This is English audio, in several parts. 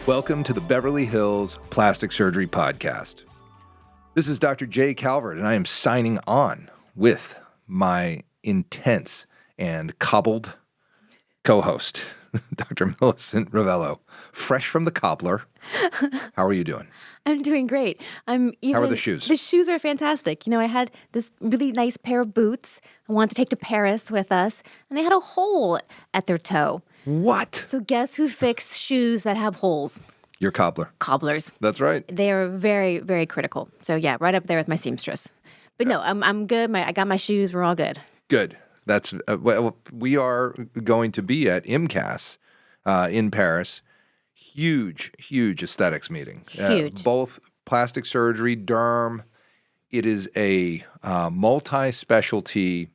Welcome to the Beverly Hills Plastic Surgery Podcast. This is Dr. Jay Calvert, and I am signing on with my intense and cobbled co-host, Dr. Millicent Rovelo, fresh from the cobbler. How are you doing? I'm doing great. How are the shoes? The shoes are fantastic. You know, I had this really nice pair of boots I wanted to take to Paris with us, and they had a hole at their toe. What? So guess who fixed shoes that have holes? Your cobbler. Cobblers. That's right. They are very, very critical. So yeah, right up there with my seamstress. But no, I'm good. I got my shoes. We're all good. Good. That's well, we are going to be at IMCAS in Paris. Huge aesthetics meeting. Huge. Both plastic surgery, derm. It is a multi-specialty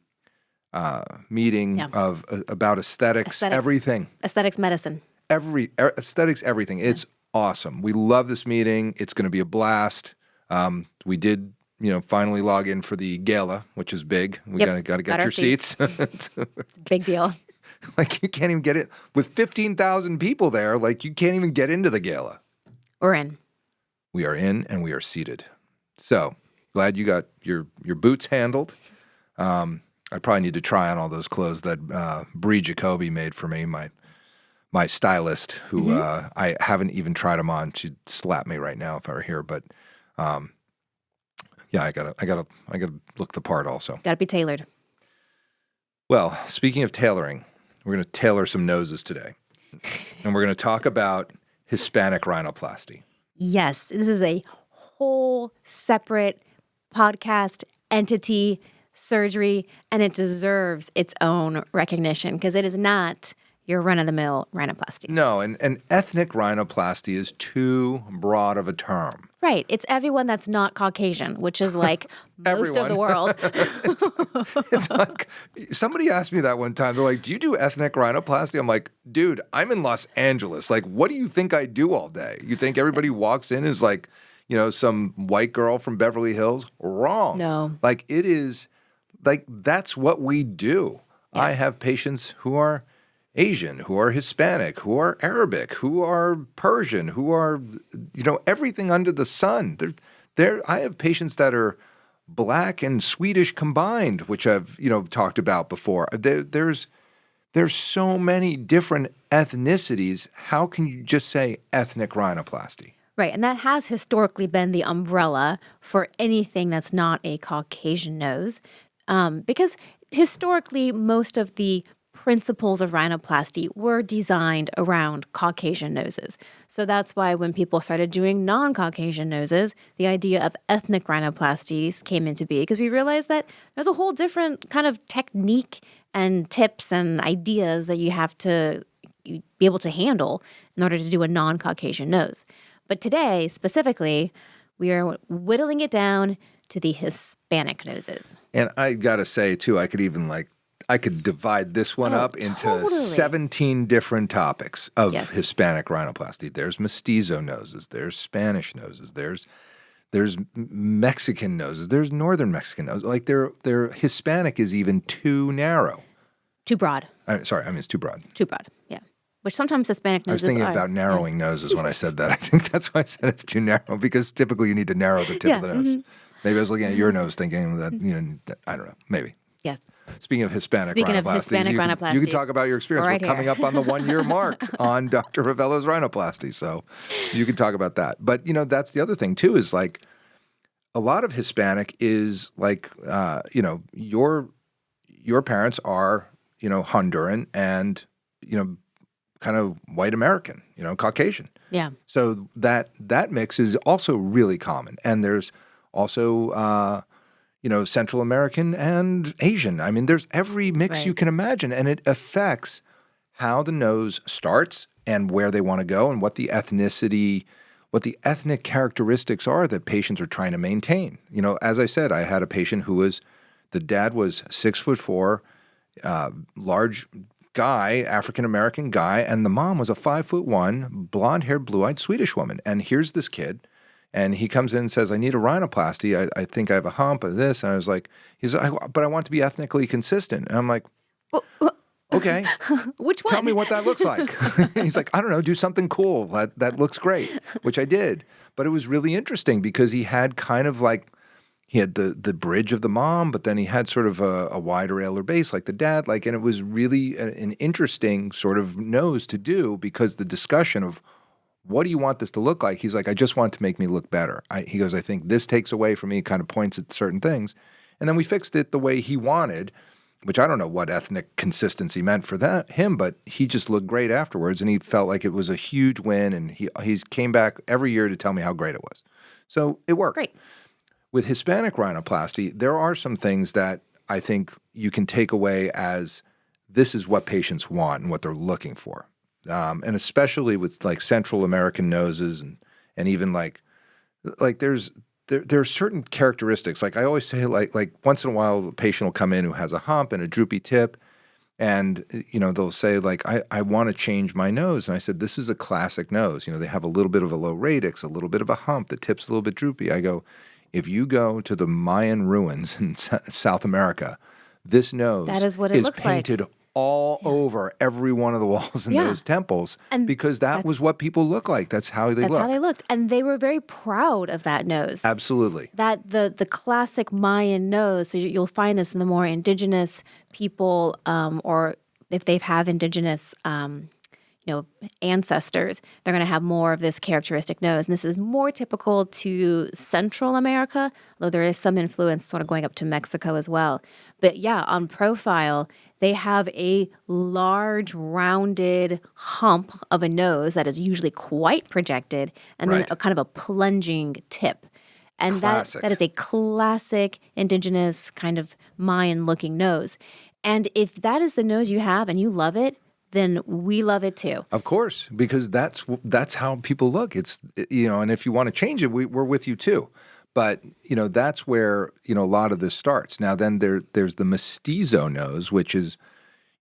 meeting about aesthetics, everything. Aesthetics medicine. Aesthetics, everything. It's awesome. We love this meeting. It's going to be a blast. We did, finally log in for the gala, which is big. We got to get your seats. It's a big deal. Like, you can't even get it. With 15,000 people there, like, you can't even get into the gala. We're in. We are in, and we are seated. So, glad you got your boots handled. I probably need to try on all those clothes that Bree Jacoby made for me, my stylist, who I haven't even tried them on. She'd slap me right now if I were here, but I gotta look the part also. Gotta be tailored. Well, speaking of tailoring, we're gonna tailor some noses today, and we're gonna talk about Hispanic rhinoplasty. Yes, this is a whole separate podcast entity, surgery, and it deserves its own recognition because it is not your run-of-the-mill rhinoplasty. No, and ethnic rhinoplasty is too broad of a term. Right. It's everyone that's not Caucasian, which is like most of the world. It's like, somebody asked me that one time. They're like, do you do ethnic rhinoplasty? I'm like, dude, I'm in Los Angeles. Like, what do you think I do all day? You think everybody walks in is like, some white girl from Beverly Hills? Wrong. No. Like, it is, like, that's what we do. Yes. I have patients who are Asian, who are Hispanic, who are Arabic, who are Persian, who are, everything under the sun. I have patients that are Black and Swedish combined, which I've, talked about before. There's so many different ethnicities. How can you just say ethnic rhinoplasty? Right, and that has historically been the umbrella for anything that's not a Caucasian nose, because historically most of the principles of rhinoplasty were designed around Caucasian noses. So that's why when people started doing non-Caucasian noses, the idea of ethnic rhinoplasties came into being because we realized that there's a whole different kind of technique and tips and ideas that you have to be able to handle in order to do a non-Caucasian nose. But today, specifically, we are whittling it down to the Hispanic noses. And I got to say, too, I could divide this one up into 17 different topics of Hispanic rhinoplasty. There's mestizo noses, there's Spanish noses, there's Mexican noses, there's Northern Mexican noses. Like, their Hispanic is even too narrow. Too broad. It's too broad. Too broad, yeah. Which sometimes Hispanic noses I was thinking about narrowing noses when I said that. I think that's why I said it's too narrow, because typically you need to narrow the tip of the nose. Mm-hmm. Maybe I was looking at your nose thinking that, I don't know, maybe. Yes. Speaking of Hispanic rhinoplasties, you can talk about your experience. Right, we're coming up on the 1-year mark on Dr. Rovelo's rhinoplasty, so you can talk about that. But, that's the other thing, too, is like a lot of Hispanic is like, your parents are, Honduran and, kind of white American, Caucasian. Yeah. So that mix is also really common. And there's also Central American and Asian. I mean, there's every mix you can imagine, and it affects how the nose starts and where they want to go and what the ethnic characteristics are that patients are trying to maintain. As I said, I had a patient the dad was 6'4", large guy, African-American guy, and the mom was a 5'1", blonde-haired, blue-eyed Swedish woman. And here's this kid. And he comes in and says, I need a rhinoplasty. I think I have a hump of this. And I was like, but I want to be ethnically consistent. And I'm like, Okay, Which one? tell me what that looks like. He's like, I don't know, do something cool. That looks great, which I did. But it was really interesting because he had kind of like, he had the bridge of the mom, but then he had sort of a wider alar base like the dad. Like, and it was really an interesting sort of nose to do because the discussion of what do you want this to look like? He's like, I just want it to make me look better. He goes, I think this takes away from me, kind of points at certain things. And then we fixed it the way he wanted, which I don't know what ethnic consistency meant for him, but he just looked great afterwards, and he felt like it was a huge win, and he came back every year to tell me how great it was. So it worked. Great. With Hispanic rhinoplasty, there are some things that I think you can take away as this is what patients want and what they're looking for. And especially with like Central American noses and even like there are certain characteristics. Like I always say, like once in a while, the patient will come in who has a hump and a droopy tip, and they'll say like, I want to change my nose. And I said, this is a classic nose. They have a little bit of a low radix, a little bit of a hump, the tip's a little bit droopy. I go, if you go to the Mayan ruins in South America, this nose that is what it looks painted like. All over every one of the walls in those temples, and because that was what people look like. That's how they look. That's how they looked. And they were very proud of that nose. Absolutely. That the classic Mayan nose, so you'll find this in the more indigenous people, or if they have indigenous ancestors, they're going to have more of this characteristic nose. And this is more typical to Central America, although there is some influence sort of going up to Mexico as well. But yeah, on profile, they have a large, rounded hump of a nose that is usually quite projected, and then a kind of a plunging tip. And that is a classic indigenous kind of Mayan-looking nose. And if that is the nose you have and you love it, then we love it too. Of course, because that's how people look. It's and if you want to change it, we're with you too. But that's where a lot of this starts. Now then there's the mestizo nose, which is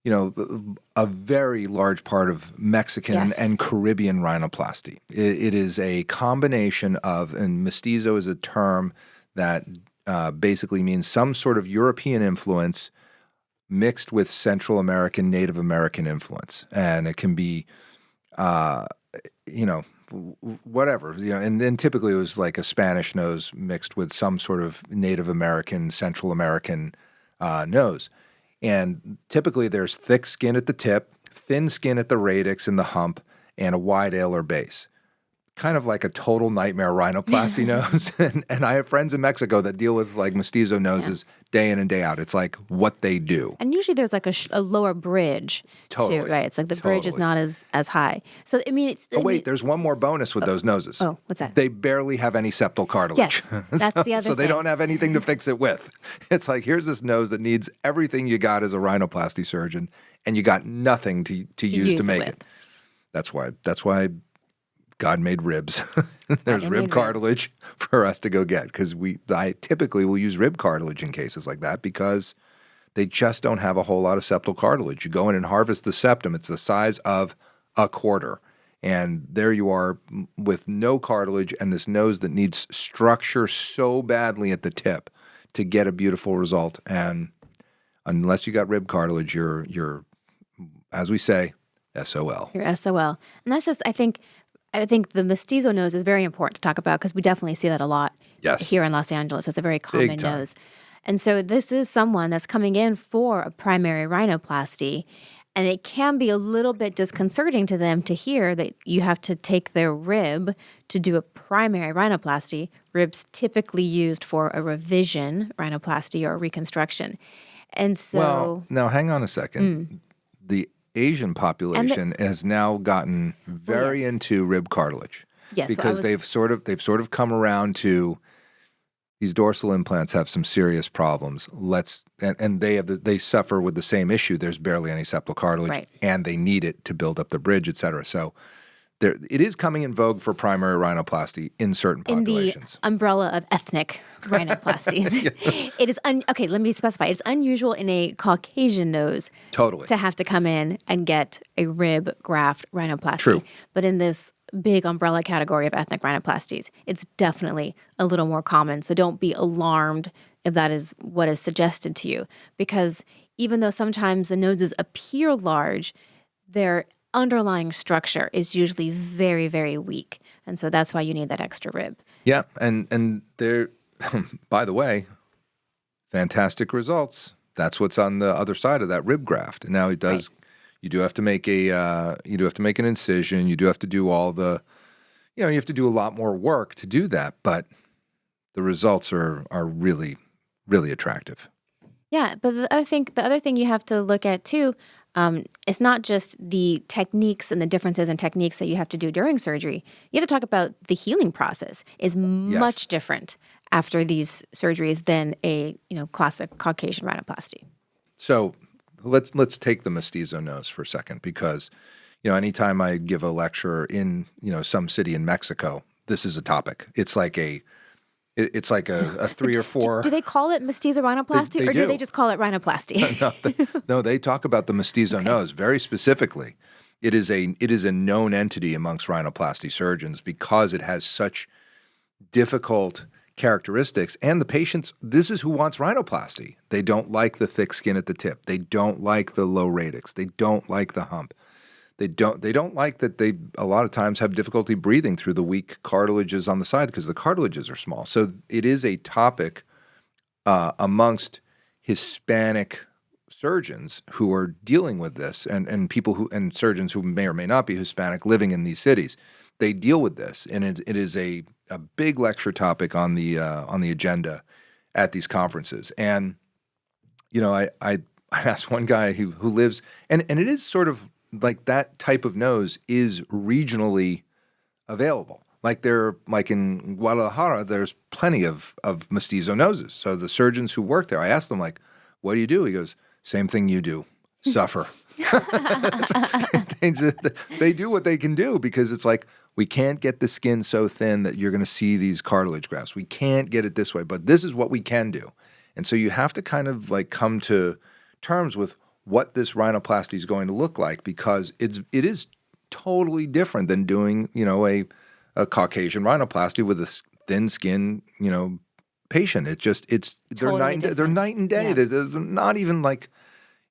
a very large part of Mexican and Caribbean rhinoplasty. It is a combination of, and mestizo is a term that basically means some sort of European influence mixed with Central American, Native American influence. And it can be, whatever, and then typically it was like a Spanish nose mixed with some sort of Native American, Central American nose. And typically there's thick skin at the tip, thin skin at the radix and the hump, and a wide alar base. Kind of like a total nightmare rhinoplasty nose. And I have friends in Mexico that deal with like mestizo noses day in and day out. It's like what they do. And usually there's like a lower bridge too, right? It's like the bridge is not as high. So I mean, there's one more bonus with those noses. Oh, what's that? They barely have any septal cartilage. Yes, that's the other So they don't have anything to fix it with. It's like, here's this nose that needs everything you got as a rhinoplasty surgeon, and you got nothing to use to make it. That's why God made ribs. There's rib cartilage for us to go get, because I typically will use rib cartilage in cases like that because they just don't have a whole lot of septal cartilage. You go in and harvest the septum. It's the size of a quarter. And there you are with no cartilage and this nose that needs structure so badly at the tip to get a beautiful result. And unless you got rib cartilage, you're as we say, SOL. You're SOL. And that's just, I think the mestizo nose is very important to talk about because we definitely see that a lot here in Los Angeles. It's a very common nose. And so this is someone that's coming in for a primary rhinoplasty, and it can be a little bit disconcerting to them to hear that you have to take their rib to do a primary rhinoplasty. Ribs typically used for a revision rhinoplasty or a reconstruction. And so... Well, now hang on a second. The Asian population has now gotten very into rib cartilage. Yes, because they've sort of come around to these dorsal implants have some serious problems. And they suffer with the same issue. There's barely any septal cartilage, and they need it to build up the bridge, et cetera. So it is coming in vogue for primary rhinoplasty in certain populations. In the umbrella of ethnic rhinoplasties. It is, okay, let me specify. It's unusual in a Caucasian nose to have to come in and get a rib graft rhinoplasty. True. But in this big umbrella category of ethnic rhinoplasties, it's definitely a little more common. So don't be alarmed if that is what is suggested to you. Because even though sometimes the noses appear large, their underlying structure is usually very, very weak. And so that's why you need that extra rib. Yeah, and there, by the way, fantastic results. That's what's on the other side of that rib graft. Now it does. Right. You do have to make an incision. You do have to do all the, you have to do a lot more work to do that. But the results are really, really attractive. Yeah, but I think the other thing you have to look at too, it's not just the techniques and the differences in techniques that you have to do during surgery. You have to talk about the healing process is much different after these surgeries than a classic Caucasian rhinoplasty. So let's take the mestizo nose for a second, because anytime I give a lecture in some city in Mexico, this is a topic. It's like a 3 or 4. Do they call it mestizo rhinoplasty, or do they just call it rhinoplasty? No, they talk about the mestizo nose very specifically. It is a known entity amongst rhinoplasty surgeons because it has such difficult characteristics, and the patients, this is who wants rhinoplasty. They don't like the thick skin at the tip. They don't like the low radix. They don't like the hump. They don't like that they a lot of times have difficulty breathing through the weak cartilages on the side because the cartilages are small. So it is a topic amongst Hispanic surgeons who are dealing with this, and people and surgeons who may or may not be Hispanic living in these cities. They deal with this, and it is a big lecture topic on the agenda at these conferences. And I asked one guy who lives, and it is sort of like that type of nose is regionally available. Like in Guadalajara, there's plenty of mestizo noses. So the surgeons who work there, I asked them, like, what do you do? He goes, same thing you do, suffer. They do what they can do, because it's like, we can't get the skin so thin that you're going to see these cartilage grafts. We can't get it this way, but this is what we can do. And so you have to kind of like come to terms with what this rhinoplasty is going to look like, because it is totally different than doing, a Caucasian rhinoplasty with a thin skin, patient. They're night and day. Yeah. They're not even like,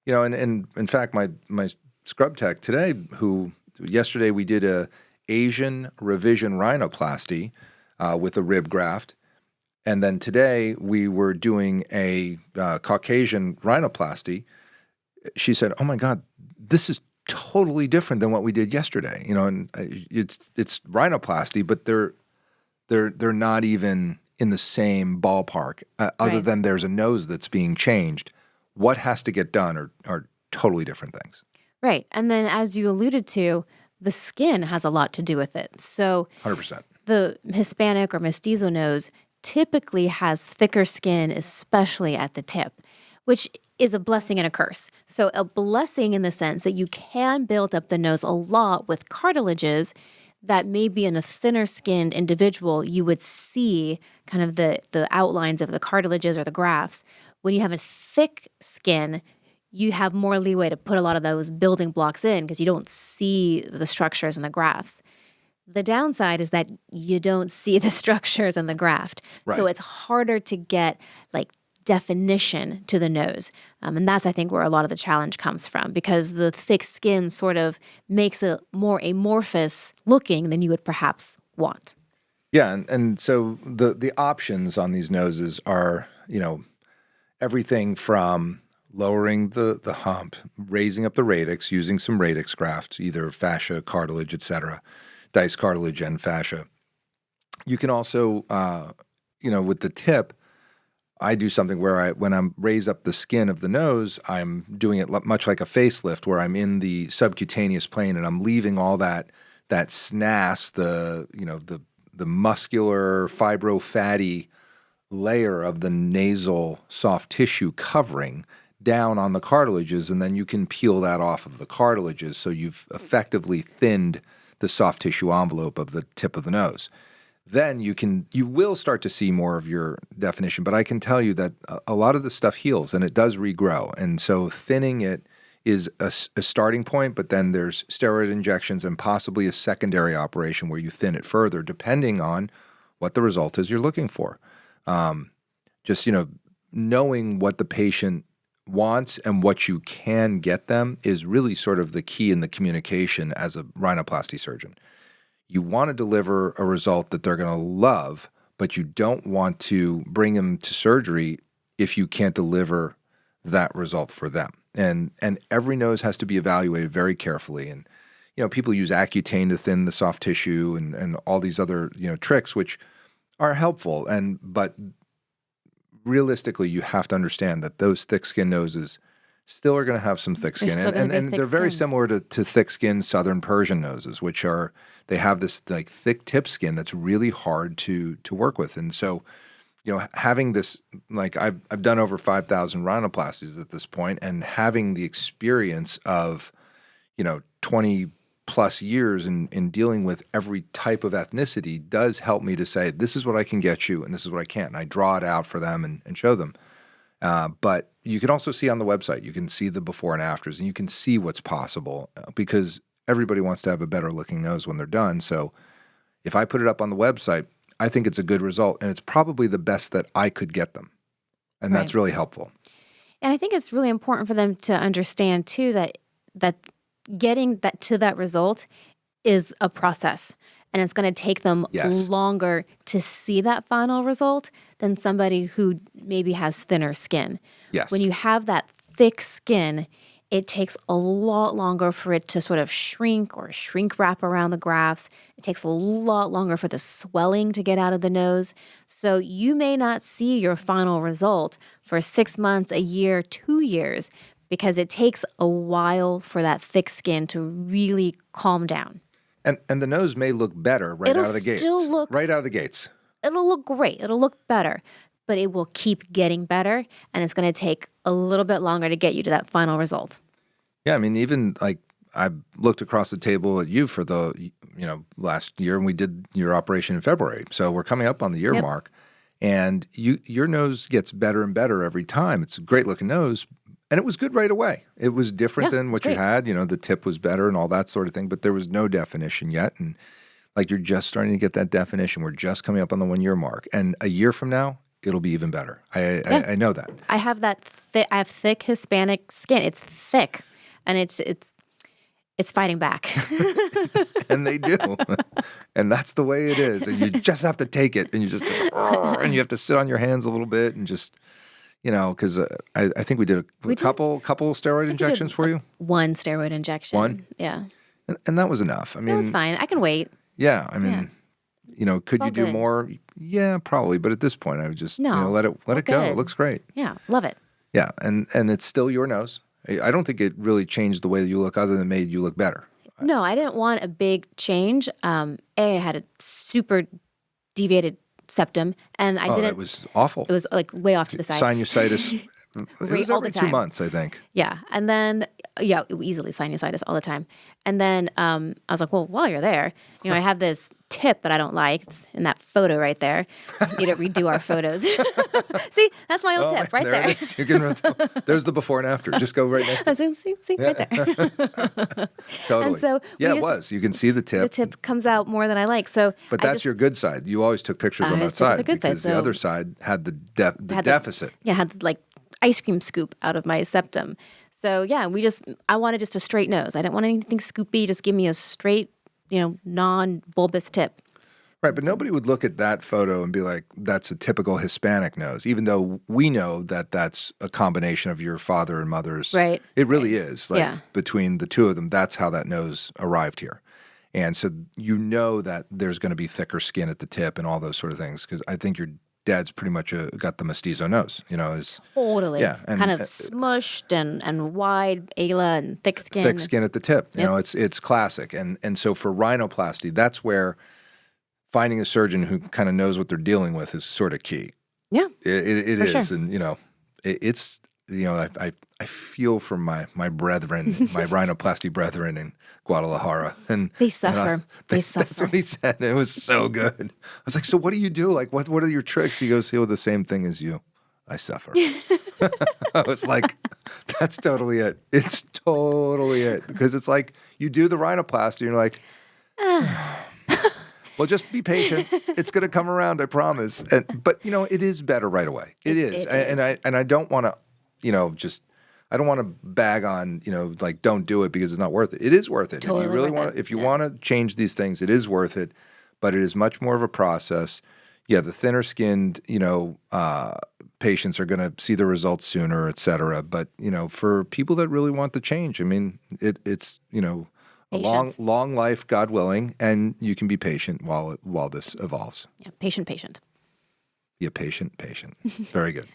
and in fact, my scrub tech today, who yesterday we did a Asian revision rhinoplasty with a rib graft, and then today we were doing a Caucasian rhinoplasty. She said, "Oh my God, this is totally different than what we did yesterday." And it's rhinoplasty, but they're not even in the same ballpark. Other than there's a nose that's being changed. What has to get done are totally different things. Right, and then as you alluded to, the skin has a lot to do with it. So 100%. The Hispanic or mestizo nose typically has thicker skin, especially at the tip, which is a blessing and a curse. So a blessing in the sense that you can build up the nose a lot with cartilages that maybe in a thinner skinned individual, you would see kind of the outlines of the cartilages or the grafts. When you have a thick skin, you have more leeway to put a lot of those building blocks in because you don't see the structures and the grafts. The downside is that you don't see the structures and the graft. Right. So it's harder to get like definition to the nose. And that's, I think, where a lot of the challenge comes from, because the thick skin sort of makes it more amorphous looking than you would perhaps want. Yeah, and so the options on these noses are, everything from lowering the hump, raising up the radix, using some radix grafts, either fascia, cartilage, etc., dice cartilage and fascia. You can also, with the tip, I do something where when I raise up the skin of the nose, I'm doing it much like a facelift, where I'm in the subcutaneous plane and I'm leaving all that SNAS, the muscular fibrofatty layer of the nasal soft tissue covering down on the cartilages, and then you can peel that off of the cartilages, so you've effectively thinned the soft tissue envelope of the tip of the nose. Then you will start to see more of your definition, but I can tell you that a lot of this stuff heals and it does regrow, and so thinning it is a starting point, but then there's steroid injections and possibly a secondary operation where you thin it further, depending on what the result is you're looking for. Just knowing what the patient wants and what you can get them is really sort of the key in the communication as a rhinoplasty surgeon. You want to deliver a result that they're going to love, but you don't want to bring them to surgery if you can't deliver that result for them. And every nose has to be evaluated very carefully. And people use Accutane to thin the soft tissue and all these other tricks, which are helpful. But realistically, you have to understand that those thick-skinned noses still are going to have some thick skin, and they're very similar to thick-skinned Southern Persian noses, which they have this like thick tip skin that's really hard to work with. And so, having this, like I've done over 5,000 rhinoplasties at this point, and having the experience of 20 plus years in dealing with every type of ethnicity does help me to say, this is what I can get you and this is what I can't. And I draw it out for them and show them. But you can also see on the website, you can see the before and afters, and you can see what's possible because everybody wants to have a better looking nose when they're done. So if I put it up on the website, I think it's a good result, and it's probably the best that I could get them. And that's really helpful. And I think it's really important for them to understand too that getting that result is a process, and it's going to take them longer to see that final result than somebody who maybe has thinner skin. Yes. When you have that thick skin, it takes a lot longer for it to sort of shrink wrap around the grafts. It takes a lot longer for the swelling to get out of the nose. So you may not see your final result for 6 months, a year, 2 years, because it takes a while for that thick skin to really calm down. And the nose may look better out of the gates. Right out of the gates. It'll look great. It'll look better. But it will keep getting better, and it's going to take a little bit longer to get you to that final result. Yeah, I mean, even like I looked across the table at you for the last year, and we did your operation in February. So we're coming up on the year mark, and your nose gets better and better every time. It's a great looking nose. And it was good right away. It was different than what you had. The tip was better and all that sort of thing, but there was no definition yet. And like you're just starting to get that definition. We're just coming up on the 1 year mark. And a year from now, it'll be even better. I know that. I have that I have thick Hispanic skin. It's thick, and it's fighting back. And they do. And that's the way it is. And you just have to take it, and and you have to sit on your hands a little bit and just because I think we did a couple steroid injections for you. One steroid injection. One? Yeah. And that was enough. I mean, that was fine. I can wait. Yeah. I mean, could you do more? Yeah, probably. But at this point, I would just let it go. Good. It looks great. Yeah, love it. Yeah, and it's still your nose. I don't think it really changed the way that you look, other than made you look better. No, I didn't want a big change. I had a super deviated septum, and I didn't. It was awful. It was like way off to the side. Sinusitis. It was every 2 months, I think. Yeah, and then easily sinusitis all the time. And then I was like, well, while you're there, I have this tip that I don't like. It's in that photo right there. You need to redo our photos. See, that's my old tip right there. It is. You can there's the before and after. Just go right next to it. See, right there. Totally. And so it was. You can see the tip. The tip comes out more than I like. But that's your good side. You always took pictures on that side because the other side had the deficit. Had like ice cream scoop out of my septum. So I wanted just a straight nose. I didn't want anything scoopy. Just give me a straight, non-bulbous tip. Right, but nobody would look at that photo and be like, that's a typical Hispanic nose, even though we know that that's a combination of your father and mother's. Right. It really is. Between the two of them, that's how that nose arrived here. And so that there's going to be thicker skin at the tip and all those sort of things, because I think your dad's pretty much got the mestizo nose, Totally. Yeah. And, kind of smushed and wide ala and thick skin. Thick skin at the tip. It's classic. And so for rhinoplasty, that's where finding a surgeon who kind of knows what they're dealing with is sort of key. Yeah. It is. Sure. And, it's, I feel for my brethren, my rhinoplasty brethren in Guadalajara. And they suffer. They suffer. That's what he said. It was so good. I was like, so what do you do? Like, what are your tricks? He goes, the same thing as you. I suffer. I was like, that's totally it. It's totally it. Because it's like you do the rhinoplasty and you're like, well, just be patient. It's going to come around, I promise. But it is better right away. It is. And I don't want to, just I don't want to bag on, like don't do it because it's not worth it. It is worth it. Totally If you really worth want it. to, if you Yeah. want to change these things, it is worth it, but it is much more of a process. Yeah, the thinner skinned, patients are going to see the results sooner, et cetera. But, for people that really want the change, I mean, it's, a Patience. long life, God willing, and you can be patient while this evolves. Yeah, patient. Be a patient. Very good.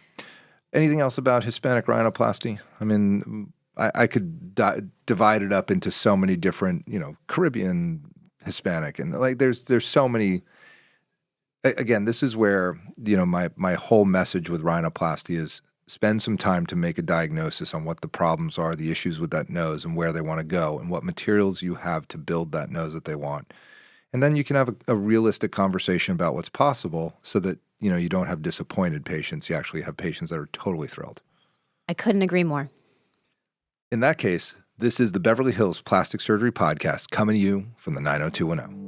Anything else about Hispanic rhinoplasty? I mean, I could divide it up into so many different, Caribbean, Hispanic, and like there's so many. Again, this is where, my whole message with rhinoplasty is spend some time to make a diagnosis on what the problems are, the issues with that nose, and where they want to go, and what materials you have to build that nose that they want. And then you can have a realistic conversation about what's possible so that, you don't have disappointed patients. You actually have patients that are totally thrilled. I couldn't agree more. In that case, this is the Beverly Hills Plastic Surgery Podcast coming to you from the 90210.